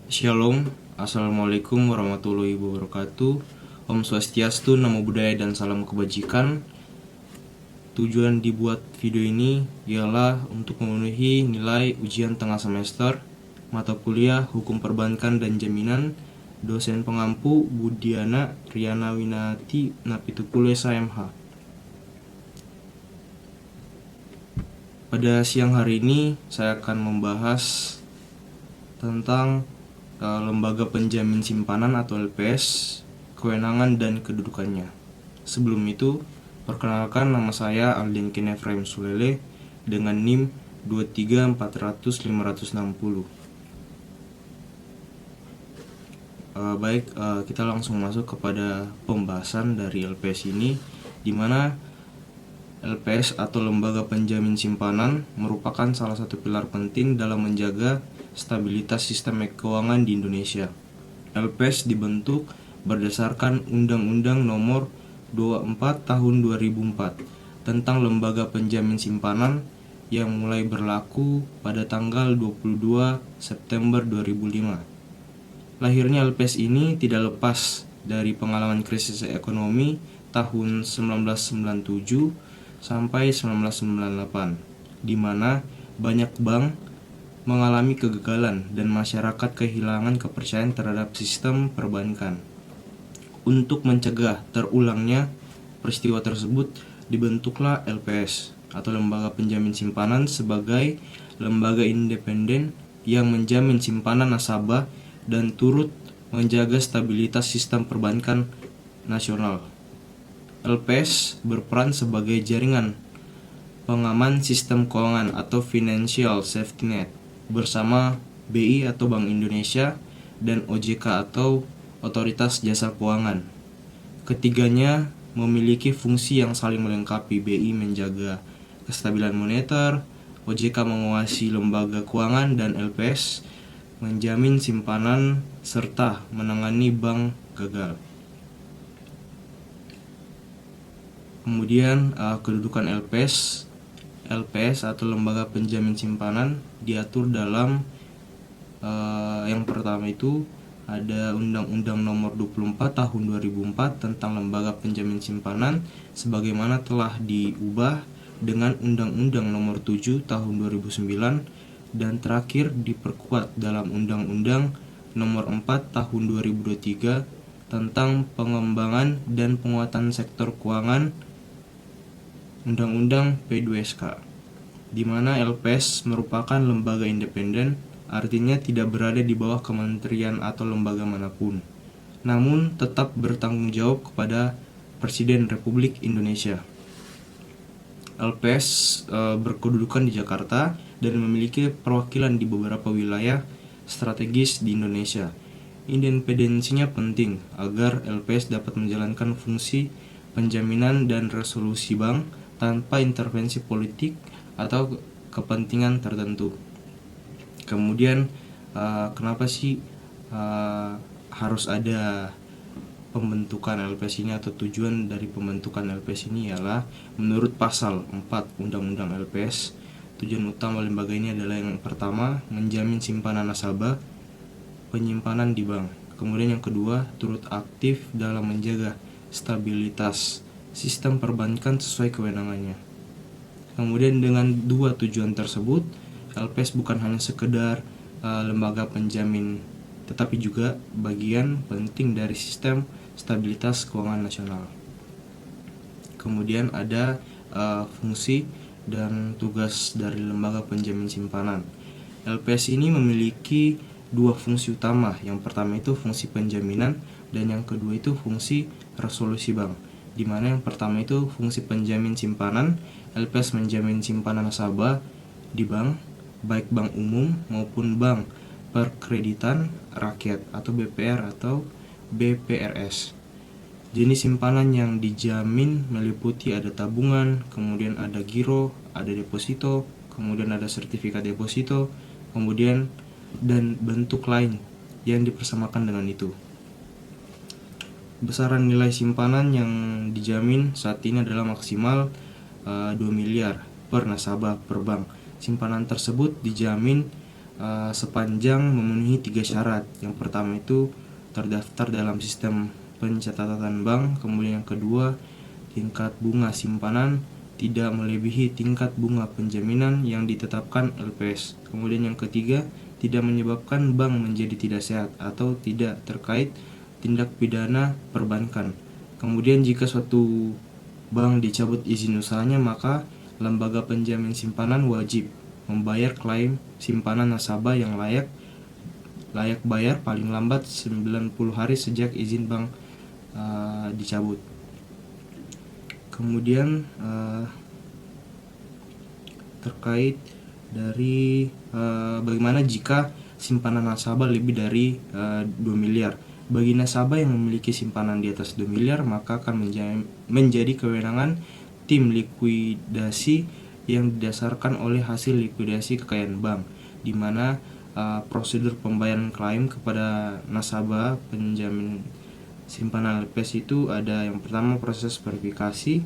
Shalom, Assalamualaikum warahmatullahi wabarakatuh. Om Swastiastu, Namo Buddhaya, dan salam kebajikan. Tujuan dibuat video ini ialah untuk memenuhi nilai ujian tengah semester mata kuliah Hukum Perbankan dan Jaminan, dosen pengampu Budiana Riana Winati Napitukulu SMH. Pada siang hari ini saya akan membahas tentang Lembaga Penjamin Simpanan atau LPS, kewenangan dan kedudukannya. Sebelum itu, perkenalkan, nama saya Aldin Kinefraim Sulele dengan NIM 23400-560. Baik, kita langsung masuk kepada pembahasan dari LPS ini, di mana LPS atau Lembaga Penjamin Simpanan merupakan salah satu pilar penting dalam menjaga stabilitas sistem keuangan di Indonesia. LPS dibentuk berdasarkan Undang-Undang Nomor 24 Tahun 2004 tentang Lembaga Penjamin Simpanan yang mulai berlaku pada tanggal 22 September 2005. Lahirnya LPS ini tidak lepas dari pengalaman krisis ekonomi tahun 1997 sampai 1998, di mana banyak bank mengalami kegagalan dan masyarakat kehilangan kepercayaan terhadap sistem perbankan. Untuk mencegah terulangnya peristiwa tersebut, dibentuklah LPS atau Lembaga Penjamin Simpanan sebagai lembaga independen yang menjamin simpanan nasabah dan turut menjaga stabilitas sistem perbankan nasional. LPS berperan sebagai jaringan pengaman sistem keuangan atau financial safety net bersama BI atau Bank Indonesia dan OJK atau Otoritas Jasa Keuangan. Ketiganya memiliki fungsi yang saling melengkapi. BI menjaga kestabilan moneter, OJK menguasai lembaga keuangan, dan LPS menjamin simpanan serta menangani bank gagal. Kemudian kedudukan LPS atau Lembaga Penjamin Simpanan diatur dalam yang pertama itu ada Undang-Undang Nomor 24 Tahun 2004 tentang Lembaga Penjamin Simpanan sebagaimana telah diubah dengan Undang-Undang Nomor 7 Tahun 2009 dan terakhir diperkuat dalam Undang-Undang Nomor 4 Tahun 2023 tentang pengembangan dan penguatan sektor keuangan, Undang-Undang P2SK, di mana LPS merupakan lembaga independen, artinya tidak berada di bawah kementerian atau lembaga manapun, namun tetap bertanggung jawab kepada Presiden Republik Indonesia. LPS berkedudukan di Jakarta dan memiliki perwakilan di beberapa wilayah strategis di Indonesia. Independensinya penting agar LPS dapat menjalankan fungsi penjaminan dan resolusi bank tanpa intervensi politik atau kepentingan tertentu. Kemudian kenapa sih harus ada pembentukan LPS ini, atau tujuan dari pembentukan LPS ini ialah menurut pasal 4 Undang-Undang LPS, tujuan utama lembaga ini adalah yang pertama, menjamin simpanan nasabah penyimpanan di bank. Kemudian yang kedua, turut aktif dalam menjaga stabilitas sistem perbankan sesuai kewenangannya. Kemudian dengan dua tujuan tersebut, LPS bukan hanya sekedar lembaga penjamin, tetapi juga bagian penting dari sistem stabilitas keuangan nasional. Kemudian ada fungsi dan tugas dari lembaga penjamin simpanan. LPS ini memiliki dua fungsi utama. Yang pertama itu fungsi penjaminan dan yang kedua itu fungsi resolusi bank. Di mana yang pertama itu fungsi penjamin simpanan, LPS menjamin simpanan nasabah di bank, baik bank umum maupun bank perkreditan rakyat atau BPR atau BPRS. Jenis simpanan yang dijamin meliputi ada tabungan, kemudian ada giro, ada deposito, kemudian ada sertifikat deposito, kemudian dan bentuk lain yang dipersamakan dengan itu. Besaran nilai simpanan yang dijamin saat ini adalah maksimal 2 miliar per nasabah per bank. Simpanan tersebut dijamin sepanjang memenuhi 3 syarat. Yang pertama itu terdaftar dalam sistem pencatatan bank. Kemudian yang kedua, tingkat bunga simpanan tidak melebihi tingkat bunga penjaminan yang ditetapkan LPS. Kemudian yang ketiga, tidak menyebabkan bank menjadi tidak sehat atau tidak terkait tindak pidana perbankan. Kemudian jika suatu bank dicabut izin usahanya, maka lembaga penjamin simpanan wajib membayar klaim simpanan nasabah yang layak bayar paling lambat 90 hari sejak izin bank dicabut. Kemudian terkait dari bagaimana jika simpanan nasabah lebih dari 2 miliar. Bagi nasabah yang memiliki simpanan di atas 2 miliar, maka akan menjadi kewenangan tim likuidasi yang didasarkan oleh hasil likuidasi kekayaan bank, di mana prosedur pembayaran klaim kepada nasabah penjamin simpanan LPS itu ada yang pertama proses verifikasi.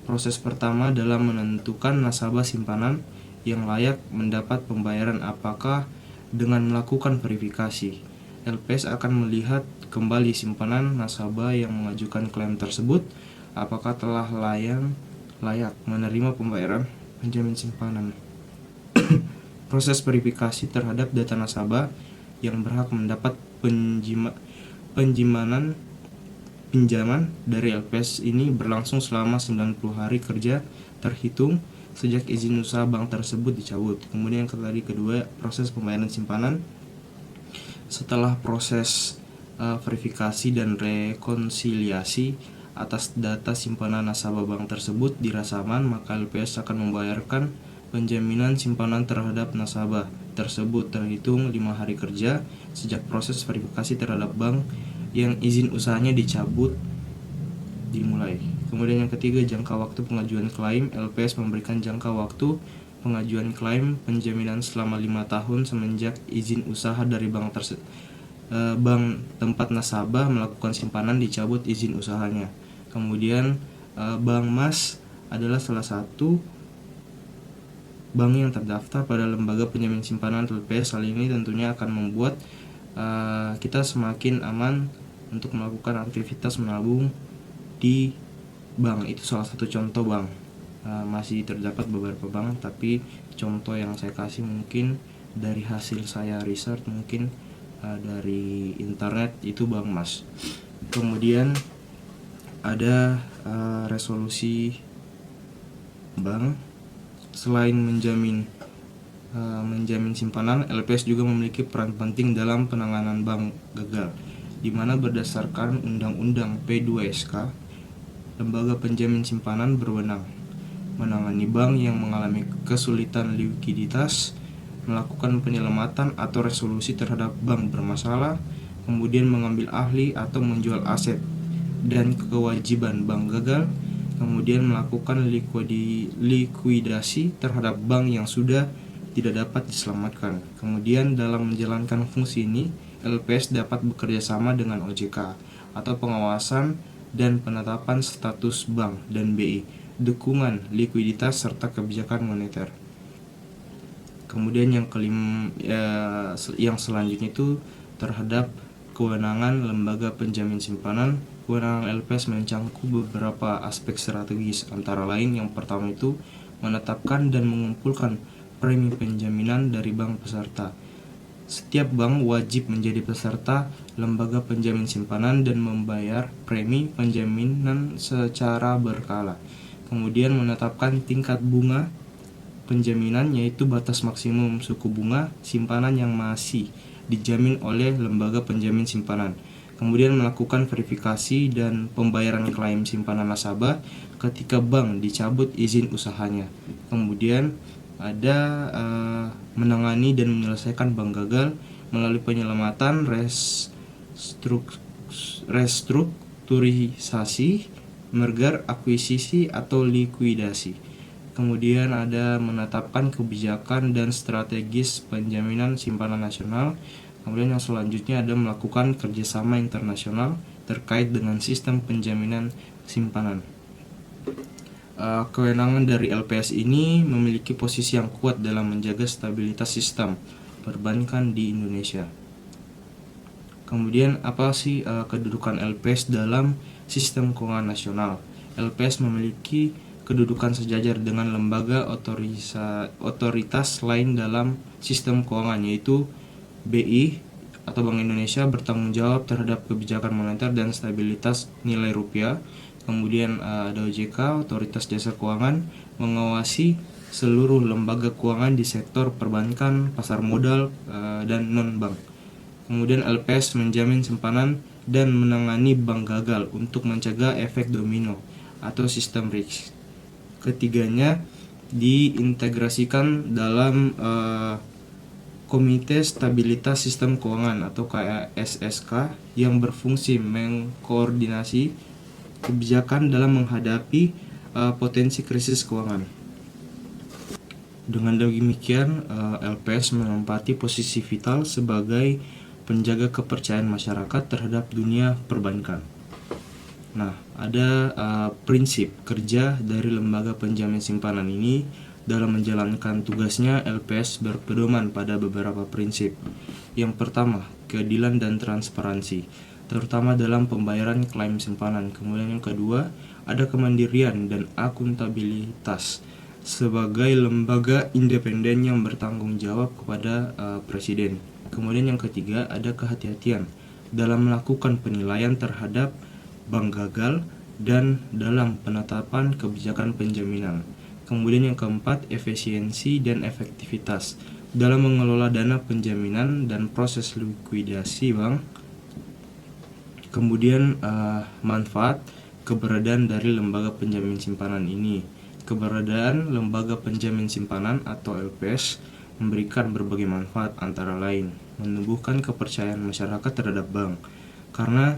Proses pertama dalam menentukan nasabah simpanan yang layak mendapat pembayaran apakah dengan melakukan verifikasi. LPS akan melihat kembali simpanan nasabah yang mengajukan klaim tersebut apakah telah layak menerima pembayaran penjamin simpanan. Proses verifikasi terhadap data nasabah yang berhak mendapat pinjaman dari LPS ini berlangsung selama 90 hari kerja terhitung sejak izin usaha bank tersebut dicabut. Kemudian yang tadi kedua, proses pembayaran simpanan. Setelah proses verifikasi dan rekonsiliasi atas data simpanan nasabah bank tersebut dirasa aman, maka LPS akan membayarkan penjaminan simpanan terhadap nasabah tersebut terhitung 5 hari kerja sejak proses verifikasi terhadap bank yang izin usahanya dicabut dimulai. Kemudian yang ketiga, jangka waktu pengajuan klaim. LPS memberikan jangka waktu pengajuan klaim penjaminan selama 5 tahun semenjak izin usaha dari bank tempat nasabah melakukan simpanan dicabut izin usahanya. Kemudian Bank Mas adalah salah satu bank yang terdaftar pada lembaga penjamin simpanan LPS. Hal ini tentunya akan membuat kita semakin aman untuk melakukan aktivitas menabung di bank. Itu salah satu contoh bank. Masih terdapat beberapa bank, tapi contoh yang saya kasih mungkin dari hasil saya research, mungkin dari internet, itu Bank Mas. Kemudian ada resolusi bank. Selain menjamin simpanan, LPS juga memiliki peran penting dalam penanganan bank gagal, di mana berdasarkan Undang-Undang P2SK, lembaga penjamin simpanan berwenang menangani bank yang mengalami kesulitan likuiditas, melakukan penyelamatan atau resolusi terhadap bank bermasalah, kemudian mengambil alih atau menjual aset dan kewajiban bank gagal, kemudian melakukan likuidasi terhadap bank yang sudah tidak dapat diselamatkan. Kemudian dalam menjalankan fungsi ini, LPS dapat bekerja sama dengan OJK atau pengawasan dan penetapan status bank dan BI, dukungan likuiditas serta kebijakan moneter. Kemudian yang selanjutnya itu terhadap kewenangan lembaga penjamin simpanan. Kewenangan LPS mencangkup beberapa aspek strategis, antara lain yang pertama itu menetapkan dan mengumpulkan premi penjaminan dari bank peserta. Setiap bank wajib menjadi peserta lembaga penjamin simpanan dan membayar premi penjaminan secara berkala. Kemudian menetapkan tingkat bunga penjaminan, yaitu batas maksimum suku bunga simpanan yang masih dijamin oleh lembaga penjamin simpanan. Kemudian melakukan verifikasi dan pembayaran klaim simpanan nasabah ketika bank dicabut izin usahanya. Kemudian ada menangani dan menyelesaikan bank gagal melalui penyelamatan, restrukturisasi, merger, akuisisi, atau likuidasi. Kemudian ada menetapkan kebijakan dan strategis penjaminan simpanan nasional. Kemudian yang selanjutnya ada melakukan kerjasama internasional terkait dengan sistem penjaminan simpanan. Kewenangan dari LPS ini memiliki posisi yang kuat dalam menjaga stabilitas sistem perbankan di Indonesia. Kemudian apa sih kedudukan LPS dalam sistem keuangan nasional? LPS memiliki kedudukan sejajar dengan lembaga otoritas lain dalam sistem keuangan, yaitu BI atau Bank Indonesia bertanggung jawab terhadap kebijakan moneter dan stabilitas nilai rupiah. Kemudian ada OJK, Otoritas Jasa Keuangan, mengawasi seluruh lembaga keuangan di sektor perbankan, pasar modal, dan non-bank. Kemudian LPS menjamin simpanan dan menangani bank gagal untuk mencegah efek domino atau sistem risk. Ketiganya diintegrasikan dalam Komite Stabilitas Sistem Keuangan atau KSSK yang berfungsi mengkoordinasi kebijakan dalam menghadapi potensi krisis keuangan. Dengan demikian, LPS menempati posisi vital sebagai penjaga kepercayaan masyarakat terhadap dunia perbankan. Nah, ada prinsip kerja dari lembaga penjamin simpanan ini. Dalam menjalankan tugasnya, LPS berpedoman pada beberapa prinsip. Yang pertama, keadilan dan transparansi, terutama dalam pembayaran klaim simpanan. Kemudian yang kedua, ada kemandirian dan akuntabilitas sebagai lembaga independen yang bertanggung jawab kepada presiden. Kemudian yang ketiga, ada kehati-hatian dalam melakukan penilaian terhadap bank gagal dan dalam penetapan kebijakan penjaminan. Kemudian yang keempat, efisiensi dan efektivitas dalam mengelola dana penjaminan dan proses likuidasi bank. Kemudian manfaat keberadaan dari lembaga penjamin simpanan ini. Keberadaan lembaga penjamin simpanan atau LPS memberikan berbagai manfaat, antara lain menumbuhkan kepercayaan masyarakat terhadap bank karena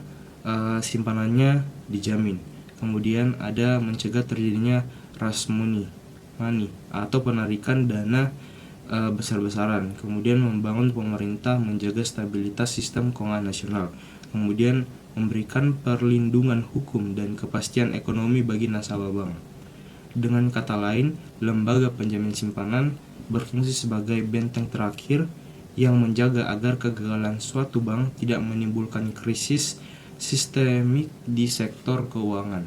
simpanannya dijamin. Kemudian ada mencegah terjadinya rush money atau penarikan dana besar-besaran. Kemudian membangun pemerintah menjaga stabilitas sistem keuangan nasional. Kemudian memberikan perlindungan hukum dan kepastian ekonomi bagi nasabah bank. Dengan kata lain, lembaga penjamin simpanan berfungsi sebagai benteng terakhir yang menjaga agar kegagalan suatu bank tidak menimbulkan krisis sistemik di sektor keuangan.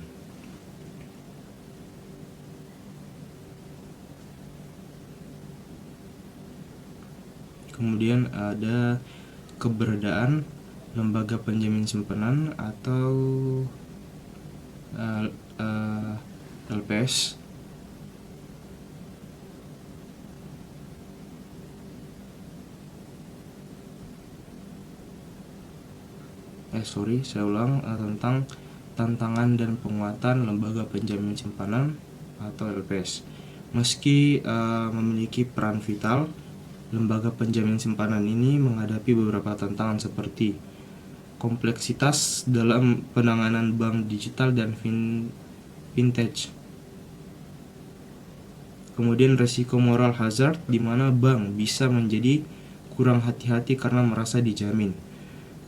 Kemudian ada keberadaan lembaga penjamin simpanan atau LPS. Tentang tantangan dan penguatan lembaga penjamin simpanan atau LPS. Meski memiliki peran vital, lembaga penjamin simpanan ini menghadapi beberapa tantangan seperti kompleksitas dalam penanganan bank digital dan vintage. Kemudian resiko moral hazard, di mana bank bisa menjadi kurang hati-hati karena merasa dijamin.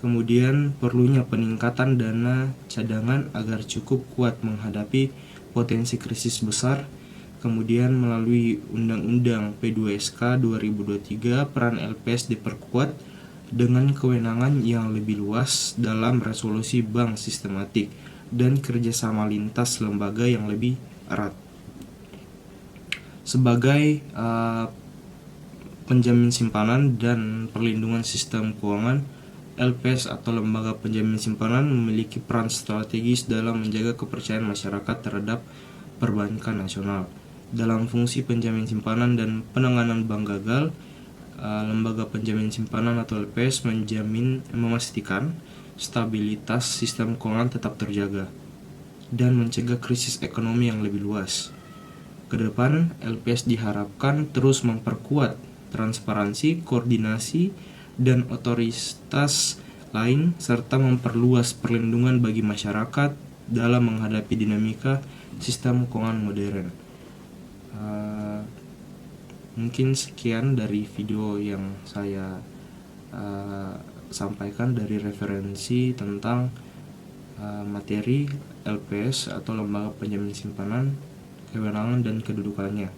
Kemudian perlunya peningkatan dana cadangan agar cukup kuat menghadapi potensi krisis besar. Kemudian melalui Undang-Undang P2SK 2023, peran LPS diperkuat dengan kewenangan yang lebih luas dalam resolusi bank sistematik dan kerjasama lintas lembaga yang lebih erat. Sebagai penjamin simpanan dan perlindungan sistem keuangan, LPS atau lembaga penjamin simpanan memiliki peran strategis dalam menjaga kepercayaan masyarakat terhadap perbankan nasional. Dalam fungsi penjamin simpanan dan penanganan bank gagal, lembaga penjamin simpanan atau LPS memastikan stabilitas sistem keuangan tetap terjaga dan mencegah krisis ekonomi yang lebih luas. Kedepan, LPS diharapkan terus memperkuat transparansi, koordinasi, dan otoritas lain, serta memperluas perlindungan bagi masyarakat dalam menghadapi dinamika sistem keuangan modern. Mungkin sekian dari video yang saya sampaikan dari referensi tentang materi LPS atau lembaga penjamin simpanan, kewenangan dan kedudukannya.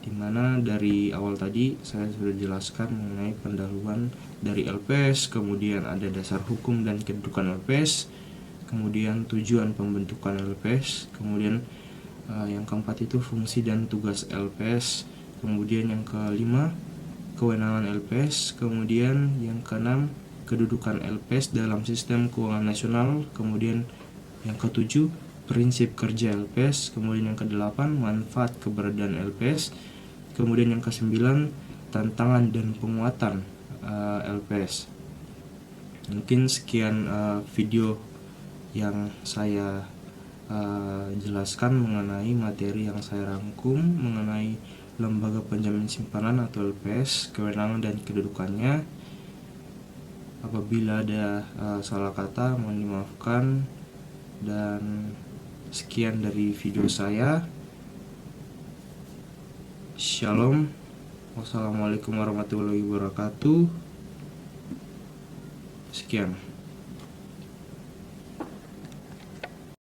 dimana dari awal tadi saya sudah jelaskan mengenai pendahuluan dari LPS, kemudian ada dasar hukum dan kedudukan LPS, kemudian tujuan pembentukan LPS, kemudian yang keempat itu fungsi dan tugas LPS, kemudian yang kelima kewenangan LPS, kemudian yang keenam kedudukan LPS dalam sistem keuangan nasional, kemudian yang ketujuh prinsip kerja LPS, kemudian yang kedelapan manfaat keberadaan LPS, kemudian yang kesembilan tantangan dan penguatan LPS. Mungkin sekian video yang saya jelaskan mengenai materi yang saya rangkum mengenai lembaga penjamin simpanan atau LPS, kewenangan dan kedudukannya. Apabila ada salah kata mohon dimaafkan, dan sekian dari video saya. Shalom. Wassalamualaikum warahmatullahi wabarakatuh. Sekian.